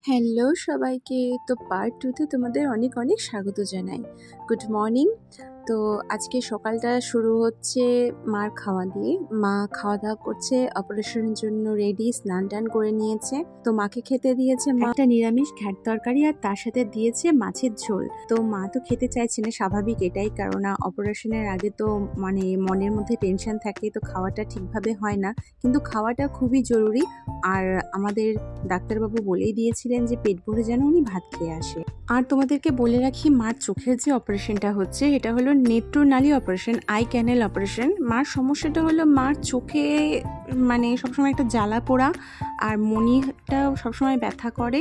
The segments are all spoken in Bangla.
হ্যালো সবাইকে। তো পার্ট 2 তে তোমাদের অনেক অনেক স্বাগত জানাই। Good morning. তো আজকে সকালটা শুরু হচ্ছে মার খাওয়া দিয়ে। মা খাওয়া-দাওয়া করছে, অপারেশনের জন্য রেডি, স্নান-টান করে নিয়েছে। তো মাকে খেতে দিয়েছে মা একটা নিরামিষ ঘ্যাট তরকারি আর তার সাথে দিয়েছে মাছের ঝোল। তো মা তো খেতে চাইছে না, স্বাভাবিক এটাই, কারণ অপারেশনের আগে তো মানে মনের মধ্যে টেনশন থাকে, তো খাওয়াটা ঠিকভাবে হয় না। কিন্তু খাওয়াটা খুবই জরুরি। আর আমাদের ডাক্তারবাবু বলেই দিয়েছিলেন যে পেট ভরে যেন উনি ভাত খেয়ে আসে। আর তোমাদেরকে বলে রাখি, মার চোখের যে অপারেশনটা হচ্ছে এটা হলো নেত্রনালী অপারেশন, আই ক্যানেল অপারেশন। মার সমস্যাটা হলো মার চোখে মানে সবসময় একটা জ্বালা পোড়া, আর মনিটা সবসময় ব্যথা করে,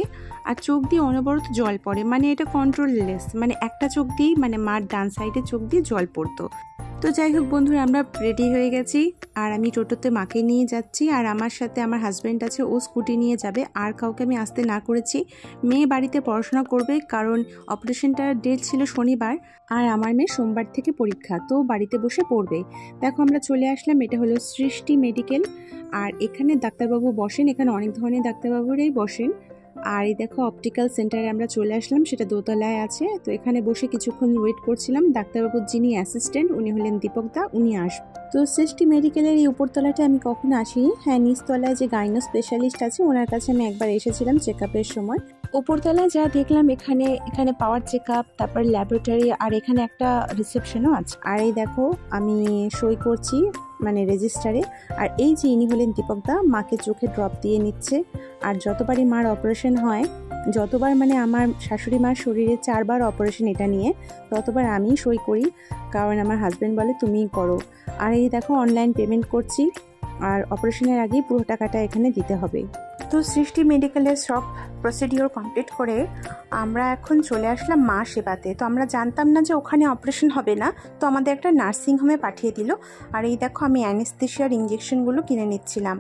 আর চোখ দিয়ে অনবরত জল পড়ে। মানে এটা কন্ট্রোললেস, মানে একটা চোখ দিয়েই, মানে মার ডান সাইডে চোখ দিয়ে জল পড়তো। তো যাই হোক বন্ধুরা, আমরা রেডি হয়ে গেছি আর আমি টোটোতে মাকে নিয়ে যাচ্ছি। আর আমার সাথে আমার হাজব্যান্ড আছে, ও স্কুটি নিয়ে যাবে। আর কাউকে আমি আসতে না করেছি। মেয়ে বাড়িতে পড়াশোনা করবে, কারণ অপারেশনটার ডেট ছিল শনিবার আর আমার মেয়ে সোমবার থেকে পরীক্ষা, তো বাড়িতে বসে পড়বে। দেখো আমরা চলে আসলাম, এটা হলো সৃষ্টি মেডিকেল। আর এখানে ডাক্তারবাবু বসেন, এখানে অনেক ধরনের ডাক্তারবাবুরাই বসেন। আর এই দেখো অপটিক্যাল সেন্টারে আমরা চলে আসলাম, সেটা দোতলায় আছে। তো এখানে বসে কিছুক্ষণ ওয়েট করছিলাম। ডাক্তারবাবুর যিনি অ্যাসিস্ট্যান্ট উনি হলেন দীপক দা, উনি আসবেন। তো সৃষ্টি মেডিকেলের এই উপরতলাটা আমি কখনো আসিনি। হ্যাঁ, নিচতলায় যে গাইনো স্পেশালিস্ট আছে ওনার কাছে আমি একবার এসেছিলাম চেক আপের সময়। উপরতলায় যা দেখলাম, এখানে পাওয়ার চেক আপ, তারপর ল্যাবরেটরি, আর এখানে একটা রিসেপশনও আছে। আর এই দেখো আমি সই করছি মানে রেজিস্টারে। আর এই যে ইনি হলেন দীপক দা, মাকে চোখে ড্রপ দিয়ে নিচ্ছে। আর যতবারই মার অপারেশন হয়, যতবার মানে আমার শাশুড়ি মার শরীরে 4 বার অপারেশন এটা নিয়ে, ততবার আমি সই করি, কারণ আমার হাজব্যান্ড বলে তুমিই করো। আর এই দেখো অনলাইন পেমেন্ট করছি, আর অপারেশনের আগেই পুরো টাকাটা এখানে দিতে হবে। তো সৃষ্টি মেডিকেলের সব প্রসিডিওর কমপ্লিট করে আমরা এখন চলে আসলাম মা সেবাতে। তো আমরা জানতাম না যে ওখানে অপারেশন হবে না, তো আমাদের একটা নার্সিংহোমে পাঠিয়ে দিল। আর এই দেখো আমি অ্যানেস্থেশিয়ার ইঞ্জেকশনগুলো কিনে নিচ্ছিলাম।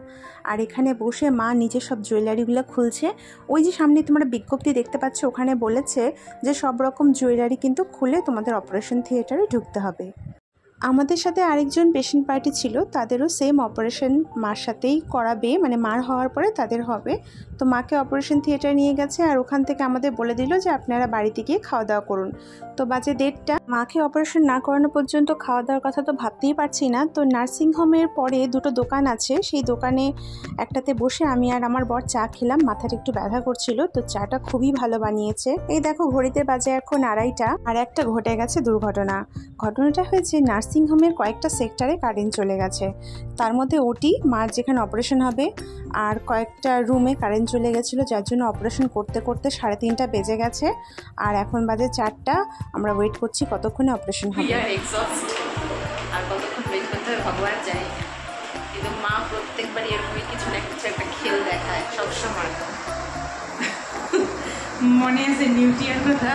আর এখানে বসে মা নিজে সব জুয়েলারিগুলো খুলছে। ওই যে সামনে তোমরা বিজ্ঞপ্তি দেখতে পাচ্ছ, ওখানে বলেছে যে সব রকম জুয়েলারি কিন্তু খুলে তোমাদের অপারেশন থিয়েটারে ঢুকতে হবে। আমাদের সাথে আরেকজন পেশেন্ট পার্টি ছিল, তাদেরও সেম অপারেশন মার সাথেই করাবে, মানে মার হওয়ার পরে তাদের হবে। তো মাকে অপারেশন থিয়েটারে নিয়ে গেছে, আর ওখান থেকে আমাদের বলে দিল যে আপনারা বাড়িতে গিয়ে খাওয়া দাওয়া করুন। তো বাজে 1:30। মাকে অপারেশন না করানো পর্যন্ত খাওয়া দাওয়ার কথা তো ভাবতেই পারছি না। তো নার্সিংহোমের পরে দুটো দোকান আছে, সেই দোকানে একটাতে বসে আমি আর আমার বর চা খেলাম। মাথাটা একটু ব্যথা করছিল, তো চাটা খুবই ভালো বানিয়েছে। এই দেখো ঘড়িতে বাজে এখন 2:30। আর একটা ঘটে গেছে দুর্ঘটনা। ঘটনাটা হয়েছে নার্সিংহোমের কয়েকটা সেক্টরে কারেন্ট চলে গেছে। তার মধ্যে ওটি, মার যেখানে অপারেশন হবে, আর কয়েকটা রুমে কারেন্ট চলে গেছিলো, যার জন্য অপারেশন করতে করতে 3:30 বেজে গেছে। আর এখন বাজে 4টা। আমরা ওয়েট করছি কতক্ষণে অপারেশন হবে। আর কতক্ষণ ওয়েট করতে হবে ভগবান জানে। কিন্তু মা প্রত্যেকবারই এরকমই কিছু না কিছু একটা খেল দেখায় সবসময়। মনে আছে নিউটিয়ার কথা?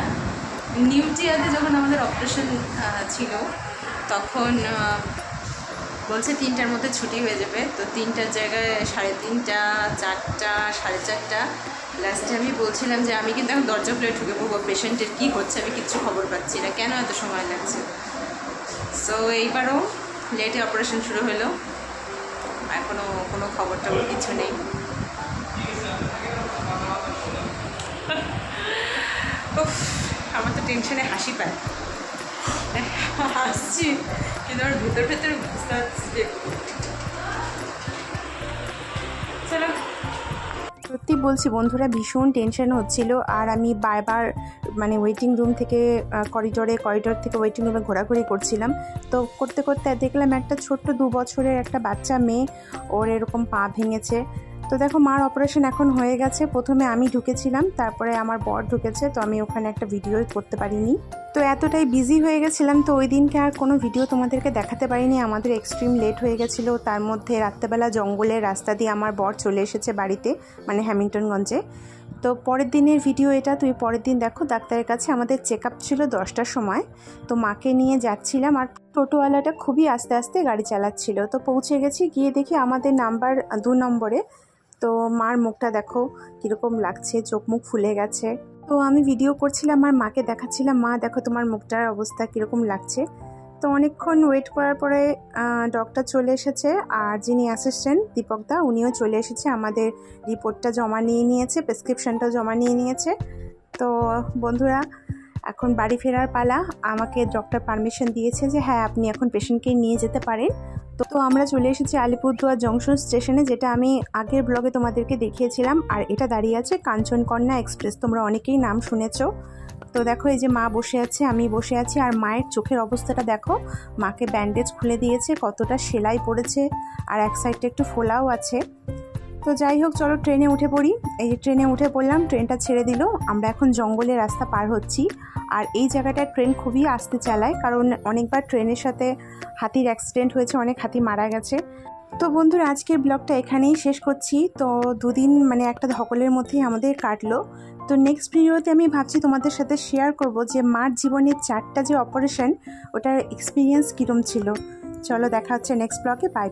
নিউটিয়াতে যখন আমাদের অপারেশন ছিল, তখন বলছে 3টার মধ্যে ছুটি হয়ে যাবে। তো 3টার জায়গায় 3:30, 4টা, 4:30। লাস্টে আমি বলছিলাম যে আমি কিন্তু এখন দরজা খুলে ঢুকে পড়বো, পেশেন্টের কী হচ্ছে আমি কিচ্ছু খবর পাচ্ছি না, কেন এত সময় লাগছে। সো এইবারও লেটে অপারেশন শুরু হলো, এখনও কোনো খবর টবর কিছু নেই। আমার তো টেনশনে হাসি পায়, হাসছি কিন্তু আমার ভেতর ভেতরে বুঝতে পারছি যে চলো। সত্যি বলছি বন্ধুরা, ভীষণ টেনশন হচ্ছিল। আর আমি বারবার মানে ওয়েটিং রুম থেকে করিডর থেকে ওয়েটিং রুমে ঘোরাঘুরি করছিলাম। তো করতে করতে দেখলাম একটা ছোট্ট 2 বছরের একটা বাচ্চা মেয়ে, ওর এরকম পা ভেঙেছে। তো দেখো মার অপারেশন এখন হয়ে গেছে। প্রথমে আমি ঢুকেছিলাম, তারপরে আমার বর ঢুকেছে। তো আমি ওখানে একটা ভিডিও করতে পারিনি, তো এতটাই বিজি হয়ে গেছিলাম। তো ওই দিনকে আর কোনো ভিডিও তোমাদেরকে দেখাতে পারিনি, আমাদের এক্সট্রিম লেট হয়ে গেছিলো। তার মধ্যে রাত্রেবেলা জঙ্গলের রাস্তা দিয়ে আমার বর চলে এসেছে বাড়িতে, মানে হ্যামিল্টনগঞ্জে। তো পরের দিনের ভিডিও এটা। তুই পরের দিন দেখো, ডাক্তারের কাছে আমাদের চেক আপ ছিল 10টার সময়। তো মাকে নিয়ে যাচ্ছিলাম, আর টোটোওয়ালাটা খুবই আস্তে আস্তে গাড়ি চালাচ্ছিল। তো পৌঁছে গেছি, গিয়ে দেখি আমাদের নাম্বার 2 নম্বরে। তো মার মুখটা দেখো কীরকম লাগছে, চোখ মুখ ফুলে গেছে। তো আমি ভিডিও করছিলাম আর মাকে দেখাচ্ছিলাম, মা দেখো তোমার মুখটার অবস্থা কীরকম লাগছে। তো অনেকক্ষণ ওয়েট করার পরে ডক্টর চলে এসেছে, আর যিনি অ্যাসিস্ট্যান্ট দীপকদা উনিও চলে এসেছে, আমাদের রিপোর্টটা জমা নিয়ে নিয়েছে, প্রেসক্রিপশনটাও জমা নিয়ে নিয়েছে। তো বন্ধুরা এখন বাড়ি ফেরার পালা। আমাকে ডক্টর পারমিশন দিয়েছে যে হ্যাঁ আপনি এখন পেশেন্টকে নিয়ে যেতে পারেন। তো আমরা চলে এসেছি আলিপুরদুয়ার জংশন স্টেশনে, যেটা আমি আগের ব্লগে তোমাদেরকে দেখিয়েছিলাম। আর এটা দাঁড়িয়ে আছে কাঞ্চনকন্যা এক্সপ্রেস, তোমরা অনেকেই নাম শুনেছো। তো দেখো এই যে মা বসে আছে, আমি বসে আছি, আর মায়ের চোখের অবস্থাটা দেখো। মাকে ব্যান্ডেজ খুলে দিয়েছে, কতটা সেলাই পড়েছে, আর এক সাইডটা একটু ফোলাও আছে। তো যাই হোক চলো ট্রেনে উঠে পড়ি। এই যে ট্রেনে উঠে পড়লাম, ট্রেনটা ছেড়ে দিল, আমরা এখন জঙ্গলের রাস্তা পার হচ্ছি। আর এই জায়গাটায় ট্রেন খুবই আস্তে চালায়, কারণ অনেকবার ট্রেনের সাথে হাতির অ্যাক্সিডেন্ট হয়েছে, অনেক হাতি মারা গেছে। তো বন্ধুরা আজকের ব্লগটা এখানেই শেষ করছি। তো দুদিন মানে একটা ধকলের মধ্যেই আমাদের কাটলো। তো নেক্সট ভিডিওতে আমি ভাবছি তোমাদের সাথে শেয়ার করব যে মার জীবনের 4টা যে অপারেশন, ওটার এক্সপিরিয়েন্স কীরকম ছিল। চলো দেখা হচ্ছে নেক্সট ব্লগে, বাই।